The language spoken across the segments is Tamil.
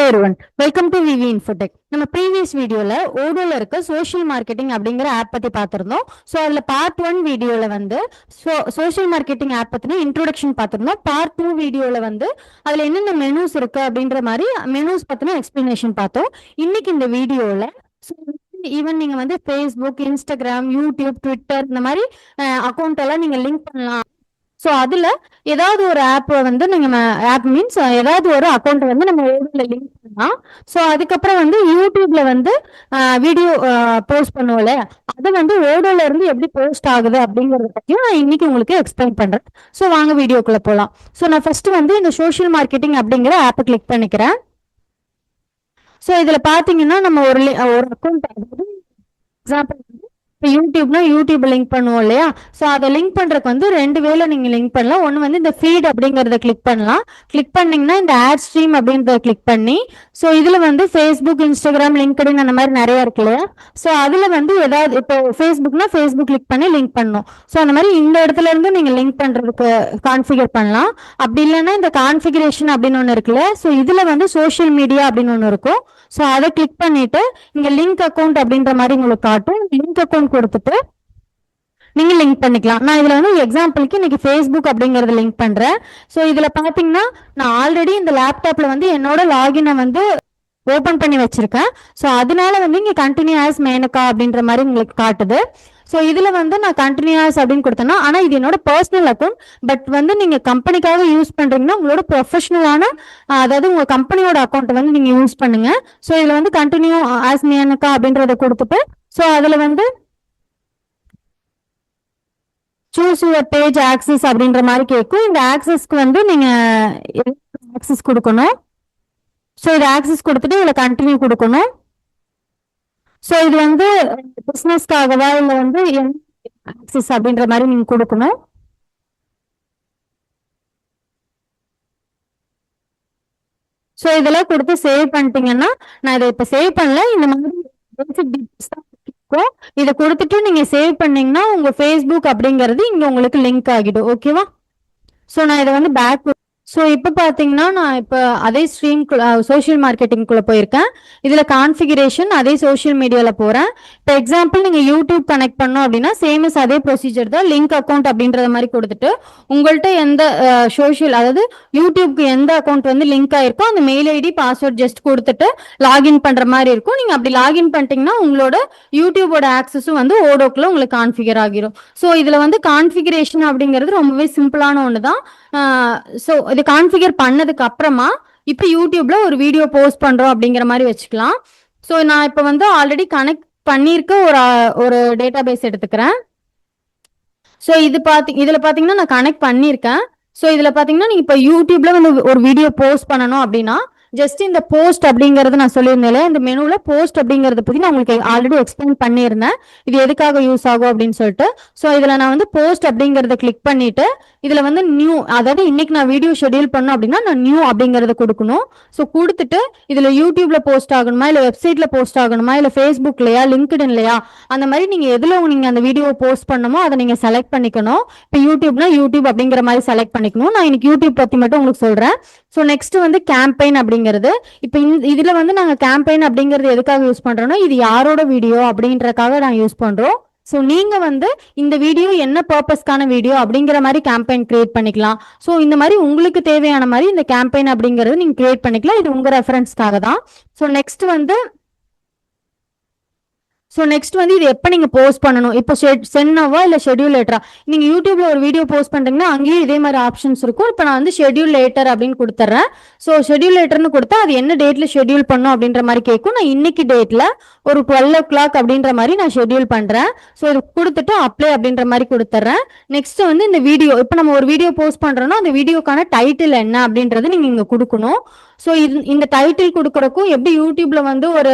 everyone, welcome to VV Infotech. நம்ம ப்ரீவியஸ் வீடியோல ஓடோல இருக்க சோஷியல் மார்க்கெட்டிங் அப்படிங்கிற ஆப் பத்தி பார்த்திருந்தோம். ஸோ அதுல பார்ட் 1 வீடியோல வந்து சோஷியல் மார்க்கெட்டிங் ஆப் பத்தின இன்ட்ரோடக்ஷன் பார்த்திருந்தோம். பார்ட் 2 வீடியோல வந்து அதுல என்னென்ன மெனூஸ் இருக்கு அப்படின்ற மாதிரி மெனூஸ் பத்தின எக்ஸ்பிளனேஷன் பார்த்தோம். இன்னைக்கு இந்த வீடியோல ஈவன் நீங்க வந்து ஃபேஸ்புக், இன்ஸ்டாகிராம், யூடியூப், ட்விட்டர் இந்த மாதிரி அக்கௌண்ட் எல்லாம் நீங்க லிங்க் பண்ணலாம். ஸோ அதுல ஏதாவது ஒரு ஆப் வந்து நீங்க ஆப் மீன்ஸ் ஏதாவது ஒரு அக்கௌண்ட் வந்து நம்ம ஓடோல லிங்க் பண்ணலாம். ஸோ அதுக்கப்புறம் வந்து யூடியூப்ல வந்து வீடியோ போஸ்ட் பண்ணுவோம்ல, அது வந்து ஓடோல இருந்து எப்படி போஸ்ட் ஆகுது அப்படிங்கறத பத்தியும் நான் இன்னைக்கு உங்களுக்கு எக்ஸ்பிளைன் பண்றேன். ஸோ வாங்க வீடியோக்குள்ள போகலாம். ஸோ நான் ஃபர்ஸ்ட் வந்து இந்த சோஷியல் மார்க்கெட்டிங் அப்படிங்கிற ஆப்பை கிளிக் பண்ணிக்கிறேன். ஸோ இதுல பாத்தீங்கன்னா நம்ம ஒரு அக்கௌண்ட், அதாவது எக்ஸாம்பிள் வந்து இப்போ யூடியூப்னா யூடியூப் லிங்க் பண்ணுவோம் இல்லையா? ஸோ அதை லிங்க் பண்றதுக்கு வந்து ரெண்டு வேலை நீங்க லிங்க் பண்ணலாம். ஒன்று வந்து இந்த ஃபீட் அப்படிங்கறத கிளிக் பண்ணலாம். கிளிக் பண்ணீங்கன்னா இந்த ஆட் ஸ்ட்ரீம் அப்படின்றத கிளிக் பண்ணி, ஸோ இதுல வந்து ஃபேஸ்புக், இன்ஸ்டாகிராம், லிங்க்டின் அந்த மாதிரி நிறைய இருக்கு இல்லையா? ஸோ அதுல வந்து ஏதாவது இப்போ ஃபேஸ்புக்னா ஃபேஸ்புக் கிளிக் பண்ணி லிங்க் பண்ணணும். ஸோ அந்த மாதிரி இந்த இடத்துல இருந்து நீங்க லிங்க் பண்றதுக்கு கான்ஃபிகர் பண்ணலாம். அப்படி இல்லைன்னா இந்த கான்ஃபிகரேஷன் அப்படின்னு ஒன்று இருக்குல்ல, ஸோ இதுல வந்து சோஷியல் மீடியா அப்படின்னு ஒன்று இருக்கும். ஸோ அதை கிளிக் பண்ணிட்டு இங்க லிங்க் அக்கௌண்ட் அப்படின்ற மாதிரி உங்களுக்கு காட்டும். லிங்க் அக்கௌண்ட் கொடுத்துட்டு நீங்க லிங்க் பண்ணிக்கலாம். நான் இதுல வந்து எக்ஸாம்பிளுக்கு இன்னைக்கு ஃபேஸ்புக் அப்படிங்கறத லிங்க் பண்றேன். ஸோ இதுல பாத்தீங்கன்னா நான் ஆல்ரெடி இந்த லேப்டாப்ல வந்து என்னோட லாகினை வந்து ஓபன் பண்ணி வச்சிருக்கேன். ஸோ அதனால வந்து இங்க கண்டினியூ ஆஸ் மேனகா அப்படின்ற மாதிரி உங்களுக்கு காட்டுது. ஸோ இதுல வந்து நான் கண்டினியூஸ் அப்படின்னு கொடுத்தேன்னா, ஆனா இது என்னோட பர்சனல் அக்கௌண்ட். பட் வந்து நீங்க கம்பெனிக்காக யூஸ் பண்றீங்கன்னா உங்களோட ப்ரொஃபஷனலான, அதாவது உங்க கம்பெனியோட அக்கௌண்ட் வந்து நீங்க யூஸ் பண்ணுங்க. ஸோ இதுல வந்து கண்டினியூ ஆஸ் மேனகா அப்படின்றத கொடுத்துட்டு, ஸோ அதுல வந்து சூஸ் யுவர் பேஜ் ஆக்சஸ் அப்படின்ற மாதிரி கேட்கும். இந்த ஆக்சஸ்க்கு வந்து நீங்க ஆக்சஸ் கொடுக்கணும். ஸோ இது ஆக்சஸ் கொடுத்துட்டு இதுல கண்டினியூ கொடுக்கணும். ஸோ இது வந்து பிசினஸ்க்காகவா இல்லை வந்து ஆக்சஸ் அப்படின்ற மாதிரி நீங்க கொடுக்கணும். ஸோ இதெல்லாம் கொடுத்து சேவ் பண்ணிட்டீங்கன்னா, நான் இதை இப்ப சேவ் பண்ணல, இந்த மாதிரி பேசிக் டீடைல்ஸ் தான் இருக்கும். இதை கொடுத்துட்டு நீங்க சேவ் பண்ணீங்கன்னா உங்க ஃபேஸ்புக் அப்படிங்கிறது இங்க உங்களுக்கு லிங்க் ஆகிடும். ஓகேவா? ஸோ நான் இதை வந்து பேக். ஸோ இப்போ பார்த்தீங்கன்னா நான் இப்போ அதே ஸ்ட்ரீம் சோஷியல் மார்க்கெட்டிங்குள்ளே போயிருக்கேன். இதில் கான்ஃபிகரேஷன் அதே சோஷியல் மீடியாவில் போகிறேன். இப்போ எக்ஸாம்பிள் நீங்கள் யூடியூப் கனெக்ட் பண்ணோம் அப்படின்னா சேமஸ் அதே ப்ரொசீஜர் தான். லிங்க் அக்கௌண்ட் அப்படின்றத மாதிரி கொடுத்துட்டு உங்கள்கிட்ட எந்த சோஷியல், அதாவது யூடியூப்க்கு எந்த அக்கௌண்ட் வந்து லிங்க் ஆயிருக்கோ அந்த மெயில் ஐடி, பாஸ்வேர்ட் ஜஸ்ட் கொடுத்துட்டு லாகின் பண்ணுற மாதிரி இருக்கும். நீங்கள் அப்படி லாகின் பண்ணிட்டீங்கன்னா உங்களோட யூடியூபோட ஆக்சஸும் வந்து ஓடோக்குள்ள உங்களுக்கு கான்ஃபிகர் ஆகிரும். ஸோ இதில் வந்து கான்ஃபிகரேஷன் அப்படிங்கிறது ரொம்பவே சிம்பிளான ஒன்று தான். ஸோ இது கான்ஃபிகர் பண்ணதுக்கு அப்புறமா இப்போ யூடியூப்ல ஒரு வீடியோ போஸ்ட் பண்றோம் அப்படிங்கிற மாதிரி வச்சுக்கலாம். ஸோ நான் இப்போ வந்து ஆல்ரெடி கனெக்ட் பண்ணியிருக்க ஒரு டேட்டா பேஸ் எடுத்துக்கிறேன். ஸோ இதுல பாத்தீங்கன்னா நான் கனெக்ட் பண்ணியிருக்கேன். ஸோ இதுல பாத்தீங்கன்னா நீங்க இப்போ யூடியூப்ல வந்து ஒரு வீடியோ போஸ்ட் பண்ணணும் அப்படின்னா ஜஸ்ட் இந்த போஸ்ட் அப்படிங்கறது நான் சொல்லியிருந்தேன். இந்த மெனுல போஸ்ட் அப்படிங்கறத பத்தி நான் உங்களுக்கு ஆல்ரெடி எக்ஸ்பிளைன் பண்ணியிருந்தேன், இது எதுக்காக யூஸ் ஆகும் அப்படின்னு சொல்லிட்டு. ஸோ இதுல நான் வந்து போஸ்ட் அப்படிங்கறத கிளிக் பண்ணிட்டு இதுல வந்து நியூ, அதாவது இன்னைக்கு நான் வீடியோ ஷெட்யூல் பண்ணோம் அப்படின்னா நான் நியூ அப்படிங்கறத கொடுக்கணும். ஸோ கொடுத்துட்டு இதுல யூடியூப்ல போஸ்ட் ஆகணுமா, இல்ல வெப்சைட்ல போஸ்ட் ஆகணுமா, இல்ல ஃபேஸ்புக்லயா, லிங்க்டின்லயா, அந்த மாதிரி நீங்க எதுல நீங்க அந்த வீடியோ போஸ்ட் பண்ணணுமோ அதை நீங்க செலக்ட் பண்ணிக்கணும். இப்போ யூடியூப்னா யூடியூப் அப்படிங்கிற மாதிரி செலக்ட் பண்ணிக்கணும். நான் இன்னைக்கு யூடியூப் பத்தி மட்டும் உங்களுக்கு சொல்றேன். ஸோ நெக்ஸ்ட் வந்து கேம்பெயின் அப்படிங்கிறது. இப்போ இதுல வந்து நாங்க கேம்பெயின் அப்படிங்கிறது எதுக்காக யூஸ் பண்றோம்னா, இது யாரோட வீடியோ அப்படின்றதுக்காக நாங்க யூஸ் பண்றோம். ஸோ நீங்க வந்து இந்த வீடியோ என்ன பர்பஸ்க்கான வீடியோ அப்படிங்கிற மாதிரி கேம்பெயின் கிரியேட் பண்ணிக்கலாம். ஸோ இந்த மாதிரி உங்களுக்கு தேவையான மாதிரி இந்த கேம்பெயின் அப்படிங்கிறது நீங்க கிரியேட் பண்ணிக்கலாம். இது உங்க ரெஃபரன்ஸ்க்காக தான். ஸோ நெக்ஸ்ட் வந்து இது எப்போ நீங்க போஸ்ட் பண்ணணும், இப்போ சென்னவா இல்லை ஷெட்யூல் லேட்டரா. நீங்க யூடியூப்ல ஒரு வீடியோ போஸ்ட் பண்றீங்கன்னா அங்கேயும் இதே மாதிரி ஆப்ஷன்ஸ் இருக்கும். இப்போ நான் வந்து ஷெட்யூல் லேட்டர் அப்படின்னு கொடுத்துட்றேன். ஸோ ஷெட்யூல் லேட்டர்னு கொடுத்தா அது என்ன டேட்ல ஷெட்யூல் பண்ணும் அப்படின்ற மாதிரி கேட்கும். நான் இன்னைக்கு டேட்ல ஒரு 12 o'clock அப்படின்ற மாதிரி நான் ஷெட்யூல் பண்றேன். ஸோ இது கொடுத்துட்டு அப்ளை அப்படின்ற மாதிரி கொடுத்துட்றேன். நெக்ஸ்ட் வந்து இந்த வீடியோ, இப்போ நம்ம ஒரு வீடியோ போஸ்ட் பண்றோம்னா அந்த வீடியோக்கான டைட்டில் என்ன அப்படின்றது நீங்க இங்க கொடுக்கணும். ஸோ இந்த டைட்டில் கொடுக்கறக்கும் எப்படி யூடியூப்ல வந்து ஒரு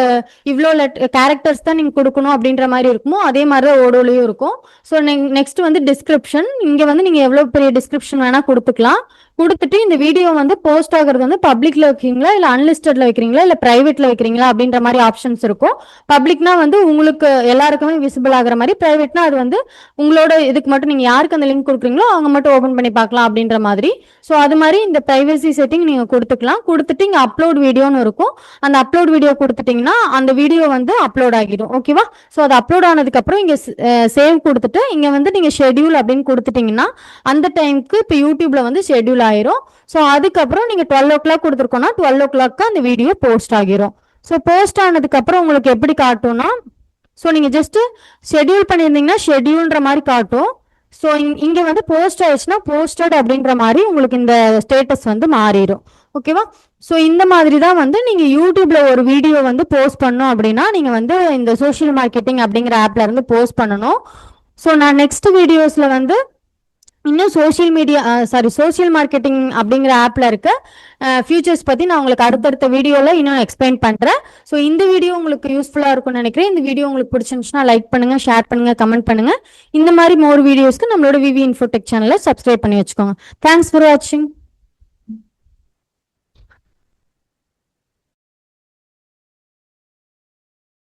இவ்வளோ கேரக்டர்ஸ் தான் நீங்க கொடுக்கணும் அப்படின்ற மாதிரி இருக்குமோ அதே மாதிரி தான் ஓடோலையும் இருக்கும். ஸோ நெக்ஸ்ட் வந்து டிஸ்கிரிப்ஷன். இங்க வந்து நீங்க எவ்வளவு பெரிய டிஸ்கிரிப்ஷன் வேணா கொடுத்துக்கலாம். கொடுத்துட்டு இந்த வீடியோ வந்து போஸ்ட் ஆகுறது வந்து பப்ளிக்ல வைக்கிறீங்களா இல்ல அன்லிஸ்டட்ல வைக்கிறீங்களா இல்ல பிரைவேட்ல வைக்கிறீங்களா அப்படின்ற மாதிரி ஆப்ஷன்ஸ் இருக்கும். பப்ளிக்னா வந்து உங்களுக்கு எல்லாருக்குமே விசிபிள் ஆகுற மாதிரி, பிரைவேட்னா அது வந்து உங்களோட இதுக்கு மட்டும் நீங்க யாருக்கு அந்த லிங்க் கொடுக்குறீங்களோ அவங்க மட்டும் ஓபன் பண்ணி பார்க்கலாம் அப்படின்ற மாதிரி. ஸோ அது மாதிரி இந்த பிரைவசி செட்டிங் நீங்க கொடுத்துக்கலாம். கொடுத்துட்டு இங்க அப்லோட் வீடியோன்னு இருக்கும். அந்த அப்லோட் வீடியோ கொடுத்துட்டீங்கன்னா அந்த வீடியோ வந்து அப்லோட் ஆகிடும். ஓகேவா? ஸோ அது அப்லோட் ஆனதுக்கு அப்புறம் இங்க சேவ் கொடுத்துட்டு இங்க வந்து நீங்க ஷெட்யூல் அப்படின்னு கொடுத்துட்டீங்கன்னா அந்த டைமுக்கு இப்போ யூடியூப்ல வந்து ஷெட்யூல் ஆயிரும். ஸோ அதுக்கப்புறம் நீங்க 12 o'clock கொடுத்துருக்கோம்னா 12 o'clock அந்த வீடியோ போஸ்ட் ஆகிரும். ஸோ போஸ்ட் ஆனதுக்கு அப்புறம் உங்களுக்கு எப்படி காட்டும்னா, ஸோ நீங்க ஜஸ்ட் ஷெட்யூல் பண்ணியிருந்தீங்கன்னா ஷெட்யூல்ன்ற மாதிரி காட்டும். ஸோ இங்க வந்து போஸ்ட் ஆயிடுச்சுன்னா போஸ்டட் அப்படின்ற மாதிரி உங்களுக்கு இந்த ஸ்டேட்டஸ் வந்து மாறிடும். ஓகேவா? ஸோ இந்த மாதிரி தான் வந்து நீங்க யூடியூப்ல ஒரு வீடியோ வந்து போஸ்ட் பண்ணணும் அப்படின்னா நீங்க வந்து இந்த சோஷியல் மார்க்கெட்டிங் அப்படிங்கிற ஆப்ல இருந்து போஸ்ட் பண்ணணும். ஸோ நான் நெக்ஸ்ட் வீடியோஸ்ல வந்து இன்னும் சோஷியல் மார்க்கெட்டிங் அப்படிங்கிற ஆப்ல இருக்க ஃபியூச்சர்ஸ் பத்தி நான் உங்களுக்கு அடுத்தடுத்த வீடியோல இன்னும் எக்ஸ்பிளைன் பண்றேன். ஸோ இந்த வீடியோ உங்களுக்கு யூஸ்ஃபுல்லா இருக்கும்னு நினைக்கிறேன். இந்த வீடியோ உங்களுக்கு பிடிச்சிருந்துச்சுன்னா லைக் பண்ணுங்க, ஷேர் பண்ணுங்க, கமெண்ட் பண்ணுங்க. இந்த மாதிரி மோர் வீடியோஸ்க்கு நம்மளோட விவி இன்ஃபோடெக் சேனலை சப்ஸ்கிரைப் பண்ணி வச்சுக்கோங்க. தேங்க்ஸ் ஃபார் வாட்சிங்.